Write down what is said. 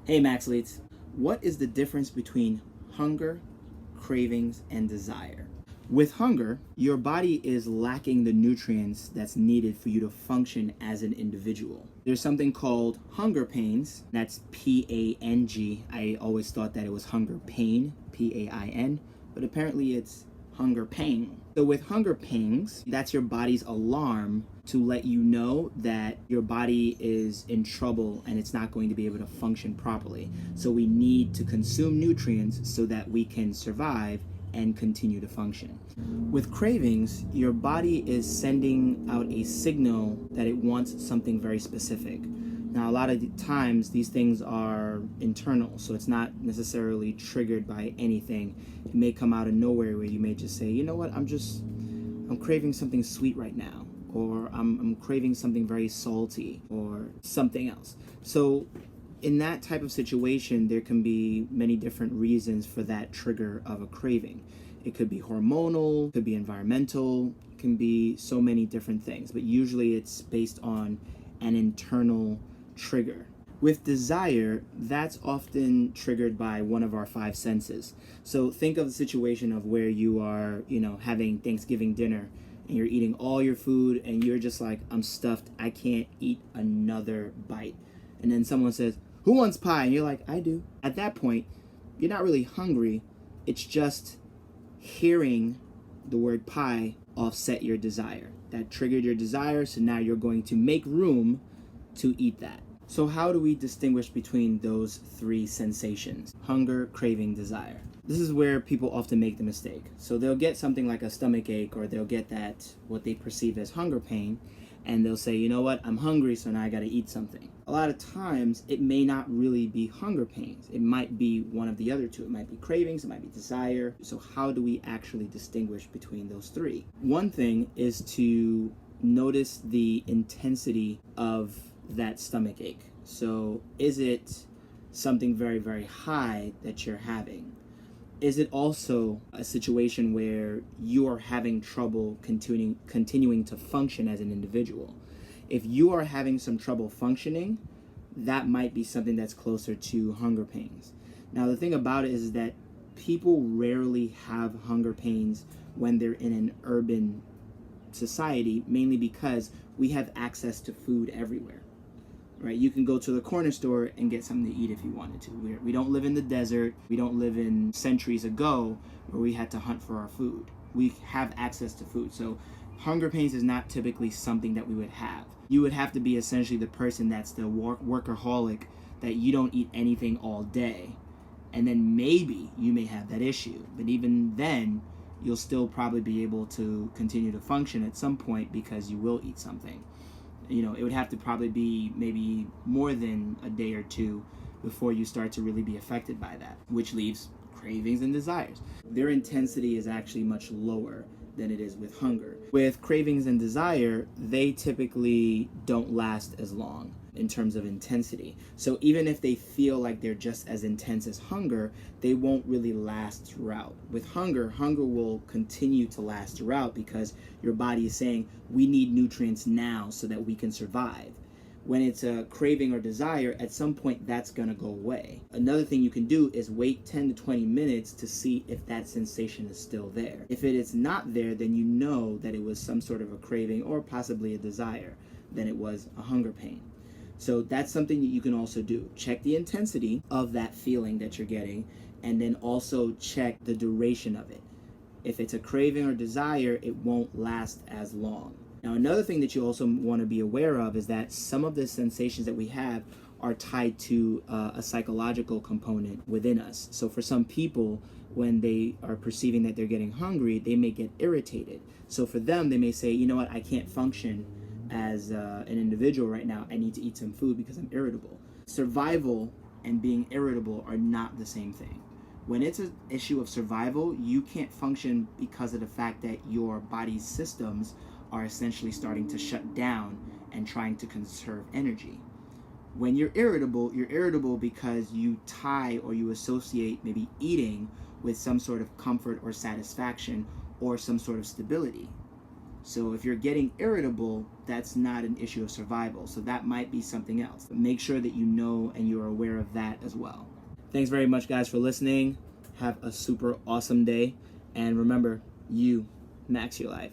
Hey Maxleets, what is the difference between hunger, cravings, and desire? With hunger, your body is lacking the nutrients that's needed for you to function as an individual. There's something called hunger pains, that's P-A-N-G. I always thought that it was hunger pain, P-A-I-N, but apparently it's hunger pain. So with hunger pains, that's your body's alarm to let you know that your body is in trouble and it's not going to be able to function properly. So we need to consume nutrients so that we can survive and continue to function. With cravings, your body is sending out a signal that it wants something very specific. Now, a lot of the times these things are internal, so it's not necessarily triggered by anything. It may come out of nowhere where you may just say, you know what, I'm craving something sweet right now, or I'm craving something very salty, or something else. So in that type of situation, there can be many different reasons for that trigger of a craving. It could be hormonal, it could be environmental, it can be so many different things, but usually it's based on an internal trigger. With desire, that's often triggered by one of our five senses. So think of the situation of where you are, having Thanksgiving dinner and you're eating all your food and you're just like, I'm stuffed, I can't eat another bite. And then someone says, who wants pie? And you're like, I do. At that point, you're not really hungry. It's just hearing the word pie offset your desire. That triggered your desire, so now you're going to make room to eat that. So how do we distinguish between those three sensations? Hunger, craving, desire. This is where people often make the mistake. So they'll get something like a stomach ache, or they'll get that, what they perceive as hunger pain, and they'll say, you know what, I'm hungry, so now I gotta eat something. A lot of times, it may not really be hunger pains. It might be one of the other two. It might be cravings, it might be desire. So how do we actually distinguish between those three? One thing is to notice the intensity of that stomach ache. So is it something very, very high that you're having? Is it also a situation where you are having trouble continuing to function as an individual? If you are having some trouble functioning, that might be something that's closer to hunger pains. Now, the thing about it is that people rarely have hunger pains when they're in an urban society, mainly because we have access to food everywhere. Right? You can go to the corner store and get something to eat if you wanted to. We don't live in the desert. We don't live in centuries ago where we had to hunt for our food. We have access to food. So hunger pains is not typically something that we would have. You would have to be essentially the person that's the workaholic, that you don't eat anything all day. And then maybe you may have that issue. But even then, you'll still probably be able to continue to function at some point because you will eat something. It would have to probably be maybe more than a day or two before you start to really be affected by that, which leaves cravings and desires. Their intensity is actually much lower than it is with hunger. With cravings and desire, they typically don't last as long in terms of intensity. So even if they feel like they're just as intense as hunger, they won't really last throughout. With hunger will continue to last throughout because your body is saying, we need nutrients now so that we can survive. When it's a craving or desire, at some point that's gonna go away. Another thing you can do is wait 10 to 20 minutes to see if that sensation is still there. If it is not there, then you know that it was some sort of a craving or possibly a desire than it was a hunger pain. So that's something that you can also do. Check the intensity of that feeling that you're getting, and then also check the duration of it. If it's a craving or desire, it won't last as long. Now, another thing that you also want to be aware of is that some of the sensations that we have are tied to a psychological component within us. So for some people, when they are perceiving that they're getting hungry, they may get irritated. So for them, they may say, you know what, I can't function as an individual right now. I need to eat some food because I'm irritable. Survival and being irritable are not the same thing. When it's an issue of survival, you can't function because of the fact that your body's systems are essentially starting to shut down and trying to conserve energy. When you're irritable because you tie or you associate maybe eating with some sort of comfort or satisfaction or some sort of stability. So if you're getting irritable, that's not an issue of survival. So that might be something else. But make sure that you know and you're aware of that as well. Thanks very much, guys, for listening. Have a super awesome day. And remember, you max your life.